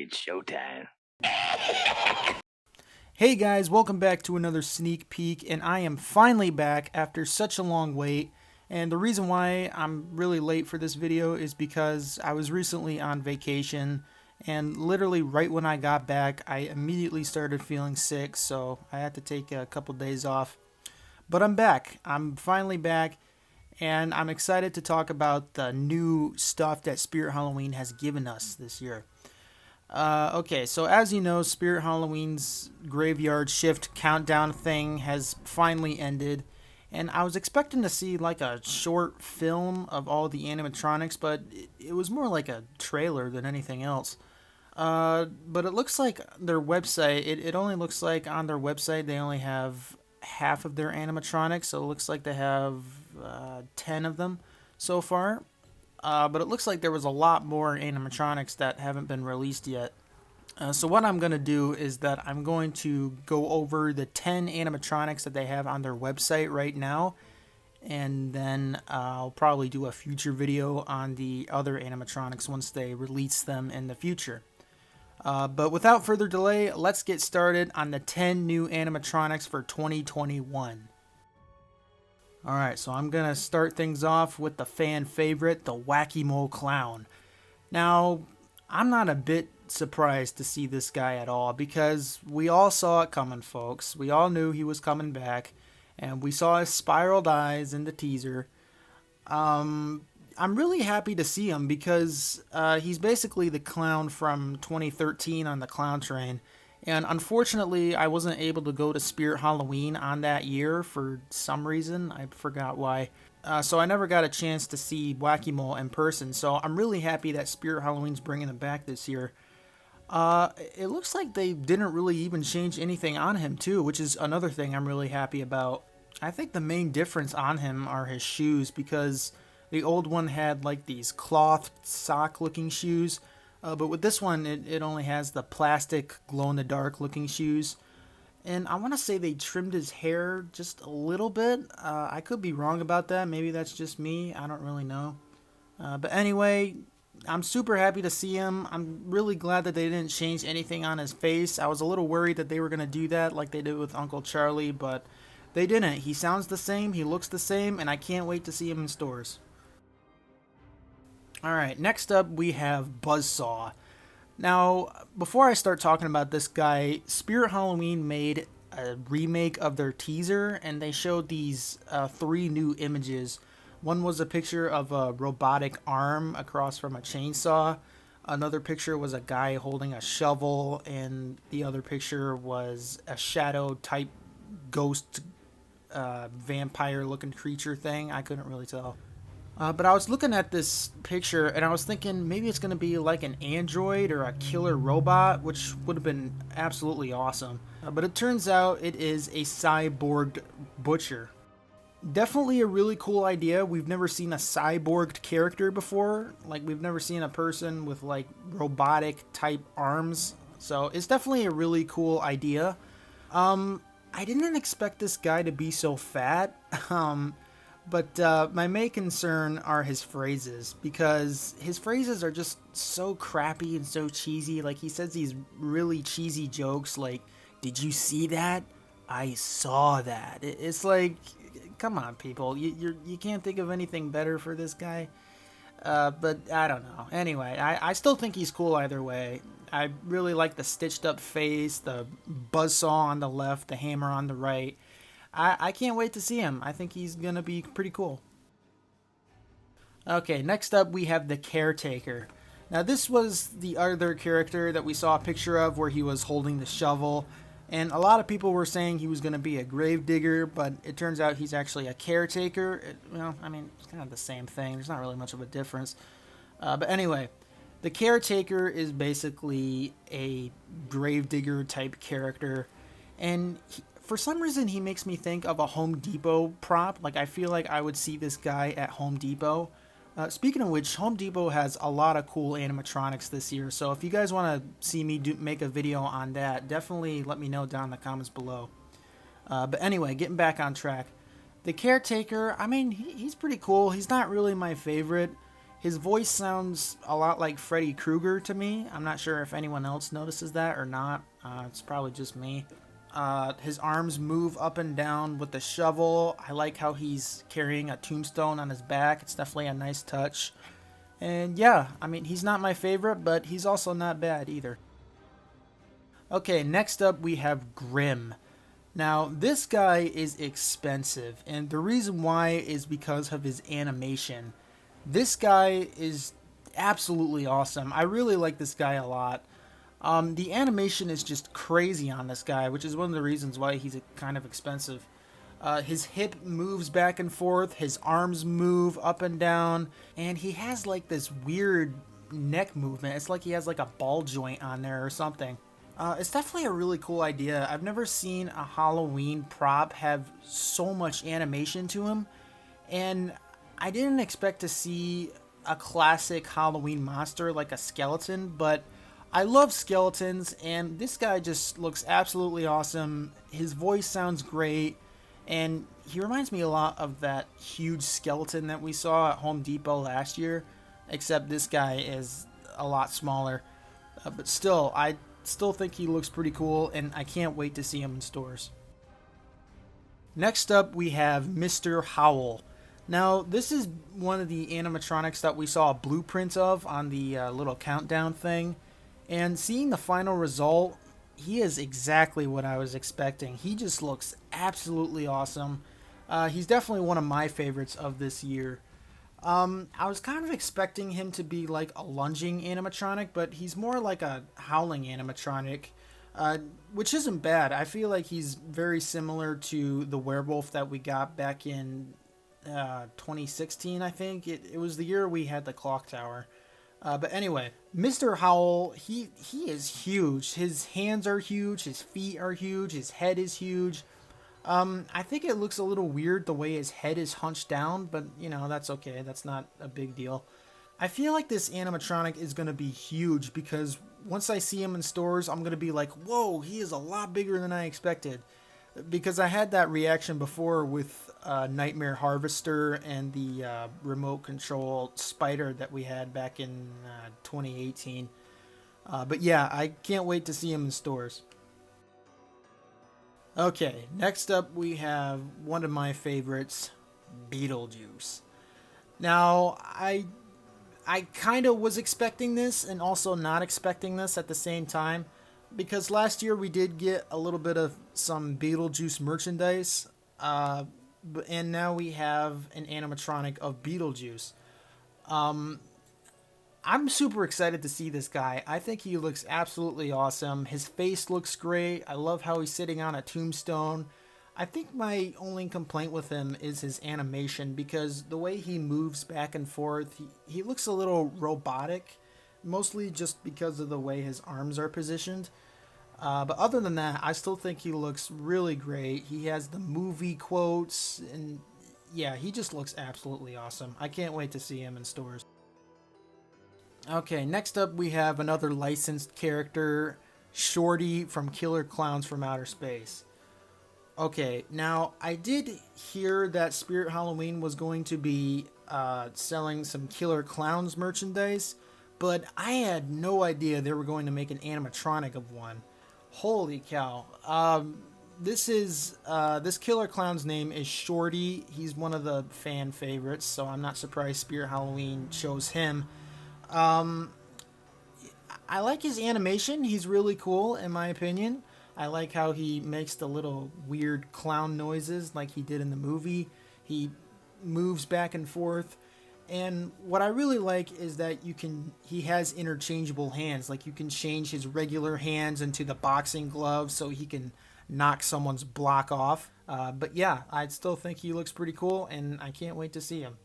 It's showtime. Hey guys, welcome back to another sneak peek, and I am finally back after such a long wait. And the reason why I'm really late for this video is because I was recently on vacation, and literally right when I got back, I immediately started feeling sick, so I had to take a couple days off. But I'm back. I'm finally back, and I'm excited to talk about the new stuff that Spirit Halloween has given us this year. Okay, so as you know, Spirit Halloween's graveyard shift countdown thing has finally ended, and I was expecting to see like a short film of all the animatronics, but it was more like a trailer than anything else. But it looks like their website, it only looks like on their website they only have half of their animatronics, so it looks like they have 10 of them so far. But it looks like there was a lot more animatronics that haven't been released yet. So what I'm going to do is that I'm going to go over the 10 animatronics that they have on their website right now. And then I'll probably do a future video on the other animatronics once they release them in the future. But without further delay, let's get started on the 10 new animatronics for 2021. Alright, so I'm going to start things off with the fan favorite, the Wacky Mo Clown. Now, I'm not a bit surprised to see this guy at all because we all saw it coming, folks. We all knew he was coming back, and we saw his spiraled eyes in the teaser. I'm really happy to see him because he's basically the clown from 2013 on the Clown Train. And unfortunately, I wasn't able to go to Spirit Halloween on that year for some reason. I forgot why. So I never got a chance to see Wacky Mo in person. So I'm really happy that Spirit Halloween's bringing him back this year. It looks like they didn't really even change anything on him too, which is another thing I'm really happy about. I think the main difference on him are his shoes because the old one had like these cloth sock looking shoes. But with this one, it only has the plastic glow-in-the-dark looking shoes. And I want to say they trimmed his hair just a little bit. I could be wrong about that. Maybe that's just me. I don't really know. But anyway, I'm super happy to see him. I'm really glad that they didn't change anything on his face. I was a little worried that they were going to do that like they did with Uncle Charlie, but they didn't. He sounds the same, he looks the same, and I can't wait to see him in stores. Alright, next up we have Buzzsaw. Now, before I start talking about this guy, Spirit Halloween made a remake of their teaser, and they showed these 3 new images. One was a picture of a robotic arm across from a chainsaw. Another picture was a guy holding a shovel, and the other picture was a shadow type ghost vampire looking creature thing. I couldn't really tell. But I was looking at this picture and I was thinking maybe it's going to be like an android or a killer robot, which would have been absolutely awesome. But it turns out it is a cyborg butcher. Definitely a really cool idea. We've never seen a cyborged character before. Like, we've never seen a person with like robotic type arms. So it's definitely a really cool idea. I didn't expect this guy to be so fat. But my main concern are his phrases, because his phrases are just so crappy and so cheesy. Like, he says these really cheesy jokes like, "Did you see that? I saw that." It's like, come on, people. You can't think of anything better for this guy. But I don't know. Anyway, I still think he's cool either way. I really like the stitched up face, the buzzsaw on the left, the hammer on the right. I can't wait to see him. I think he's going to be pretty cool. Okay, next up we have the caretaker. Now this was the other character that we saw a picture of where he was holding the shovel. And a lot of people were saying he was going to be a gravedigger, but it turns out he's actually a caretaker. Well, I mean, it's kind of the same thing. There's not really much of a difference. But anyway, the caretaker is basically a gravedigger type character. And for some reason, he makes me think of a Home Depot prop. Like, I feel like I would see this guy at Home Depot. Speaking of which, Home Depot has a lot of cool animatronics this year. So if you guys want to see me make a video on that, definitely let me know down in the comments below. But anyway, getting back on track. The caretaker, I mean, he's pretty cool. He's not really my favorite. His voice sounds a lot like Freddy Krueger to me. I'm not sure if anyone else notices that or not. It's probably just me. His arms move up and down with the shovel. I like how he's carrying a tombstone on his back. It's definitely a nice touch. And yeah, I mean, he's not my favorite, but he's also not bad either. Okay, next up we have Grimm. Now, this guy is expensive, and the reason why is because of his animation. This guy is absolutely awesome. I really like this guy a lot. The animation is just crazy on this guy, which is one of the reasons why he's kind of expensive. His hip moves back and forth, his arms move up and down, and he has like this weird neck movement. It's like he has like a ball joint on there or something. It's definitely a really cool idea. I've never seen a Halloween prop have so much animation to him, and I didn't expect to see a classic Halloween monster like a skeleton, but I love skeletons, and this guy just looks absolutely awesome. His voice sounds great, and he reminds me a lot of that huge skeleton that we saw at Home Depot last year, except this guy is a lot smaller. But still, I still think he looks pretty cool, and I can't wait to see him in stores. Next up, we have Mr. Howell. Now, this is one of the animatronics that we saw a blueprint of on the little countdown thing. And seeing the final result, he is exactly what I was expecting. He just looks absolutely awesome. He's definitely one of my favorites of this year. I was kind of expecting him to be like a lunging animatronic, but he's more like a howling animatronic, which isn't bad. I feel like he's very similar to the werewolf that we got back in 2016, I think. It was the year we had the clock tower. But anyway, Mr. Howell, he is huge. His hands are huge, his feet are huge, his head is huge. I think it looks a little weird the way his head is hunched down, but you know, that's okay. That's not a big deal. I feel like this animatronic is going to be huge because once I see him in stores, I'm going to be like, whoa, he is a lot bigger than I expected. Because I had that reaction before with Nightmare Harvester and the remote control spider that we had back in 2018. But yeah, I can't wait to see him in stores. Okay, next up we have one of my favorites, Beetlejuice. Now, I kind of was expecting this and also not expecting this at the same time, because last year we did get a little bit of some Beetlejuice merchandise, and now we have an animatronic of Beetlejuice. I'm super excited to see this guy. I think he looks absolutely awesome. His face looks great. I love how he's sitting on a tombstone. I think my only complaint with him is his animation, because the way he moves back and forth, he looks a little robotic, mostly just because of the way his arms are positioned. But other than that, I still think he looks really great. He has the movie quotes, and yeah, he just looks absolutely awesome. I can't wait to see him in stores. Okay, next up we have another licensed character, Shorty from Killer Clowns from Outer Space. Okay, now I did hear that Spirit Halloween was going to be selling some Killer Clowns merchandise, but I had no idea they were going to make an animatronic of one. Holy cow. This Killer Clown's name is Shorty. He's one of the fan favorites, so I'm not surprised Spirit Halloween chose him. I like his animation. He's really cool, in my opinion. I like how he makes the little weird clown noises like he did in the movie. He moves back and forth. And what I really like is that he has interchangeable hands. Like, you can change his regular hands into the boxing gloves so he can knock someone's block off. But yeah, I still think he looks pretty cool, and I can't wait to see him.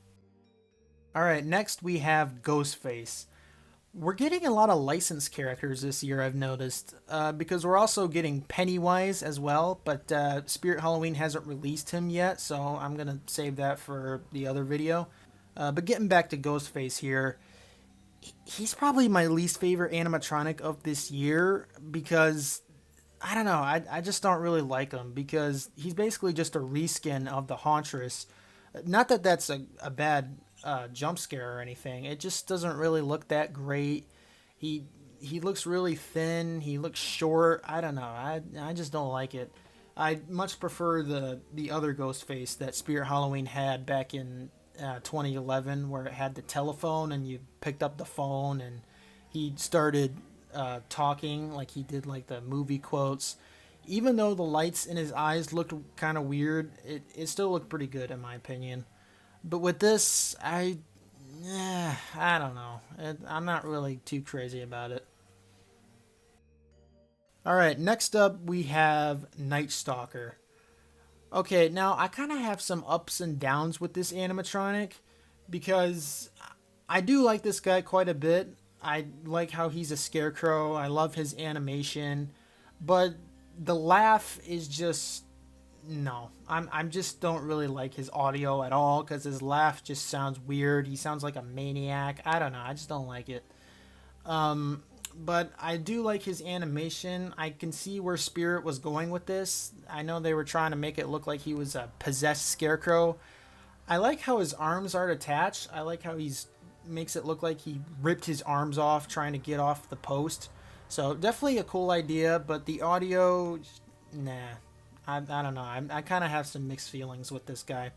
Alright, next we have Ghostface. We're getting a lot of licensed characters this year, I've noticed, because we're also getting Pennywise as well, but Spirit Halloween hasn't released him yet, so I'm going to save that for the other video. But getting back to Ghostface here, he's probably my least favorite animatronic of this year, because, I don't know, I just don't really like him, because he's basically just a reskin of the Hauntress. Not that that's a bad jump scare or anything. It just doesn't really look that great. He looks really thin. He looks short. I don't know. I just don't like it. I much prefer the other Ghostface that Spirit Halloween had back in 2011, where it had the telephone and you picked up the phone and he started talking like he did like the movie quotes. Even though the lights in his eyes looked kind of weird, it still looked pretty good in my opinion. But with this, I don't know. I'm not really too crazy about it. Alright, next up we have Night Stalker. Okay, now I kind of have some ups and downs with this animatronic because I do like this guy quite a bit. I like how he's a scarecrow. I love his animation, but the laugh is just no. I'm just don't really like his audio at all because his laugh just sounds weird. He sounds like a maniac. I don't know. I just don't like it. But I do like his animation. I can see where Spirit was going with this. I know they were trying to make it look like he was a possessed scarecrow. I like how his arms are attached. I like how he's makes it look like he ripped his arms off trying to get off the post. So definitely a cool idea, but the audio, nah. I don't know. I kind of have some mixed feelings with this guy.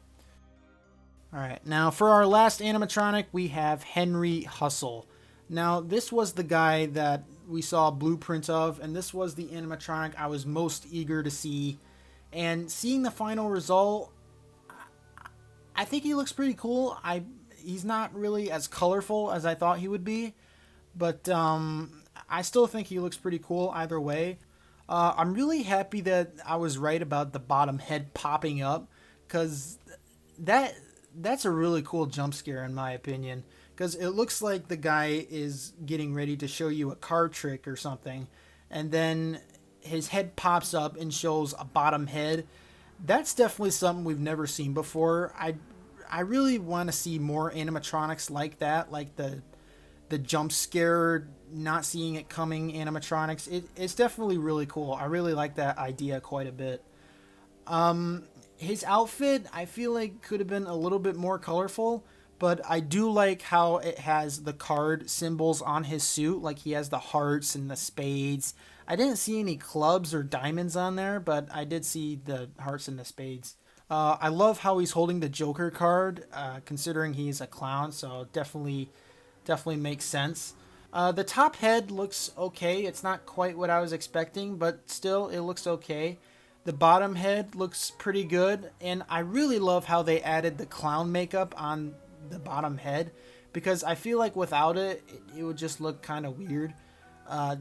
Alright, now for our last animatronic, we have Henry Hustle. Now, this was the guy that we saw blueprints of, and this was the animatronic I was most eager to see. And seeing the final result, I think he looks pretty cool. He's not really as colorful as I thought he would be, but I still think he looks pretty cool either way. I'm really happy that I was right about the bottom head popping up, because that's a really cool jump scare in my opinion. Because it looks like the guy is getting ready to show you a card trick or something, and then his head pops up and shows a bottom head. That's definitely something we've never seen before. I really want to see more animatronics like that, like the jump scare, not seeing it coming animatronics. It's definitely really cool. I really like that idea quite a bit. His outfit, I feel like could have been a little bit more colorful, but I do like how it has the card symbols on his suit. Like he has the hearts and the spades. I didn't see any clubs or diamonds on there, but I did see the hearts and the spades. I love how he's holding the Joker card, considering he's a clown, so definitely makes sense. The top head looks okay. It's not quite what I was expecting, but still, it looks okay. The bottom head looks pretty good, and I really love how they added the clown makeup on the bottom head, because I feel like without it would just look kind of weird.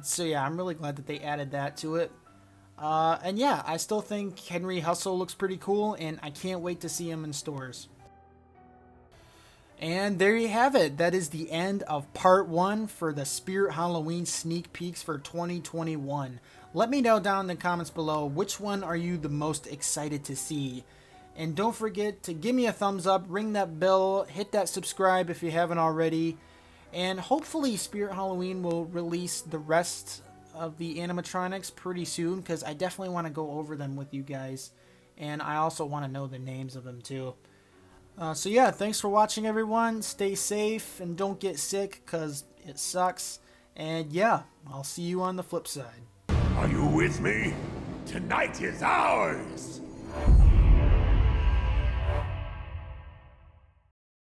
So yeah, I'm really glad that they added that to it. And yeah, I still think Henry Hustle looks pretty cool, and I can't wait to see him in stores. And there you have it. That is the end of part 1 for the Spirit Halloween sneak peeks for 2021. Let me know down in the comments below, which one are you the most excited to see? And don't forget to give me a thumbs up, ring that bell, hit that subscribe if you haven't already. And hopefully Spirit Halloween will release the rest of the animatronics pretty soon, because I definitely want to go over them with you guys. And I also want to know the names of them too. So yeah, thanks for watching everyone. Stay safe and don't get sick, because it sucks. And yeah, I'll see you on the flip side. Are you with me? Tonight is ours!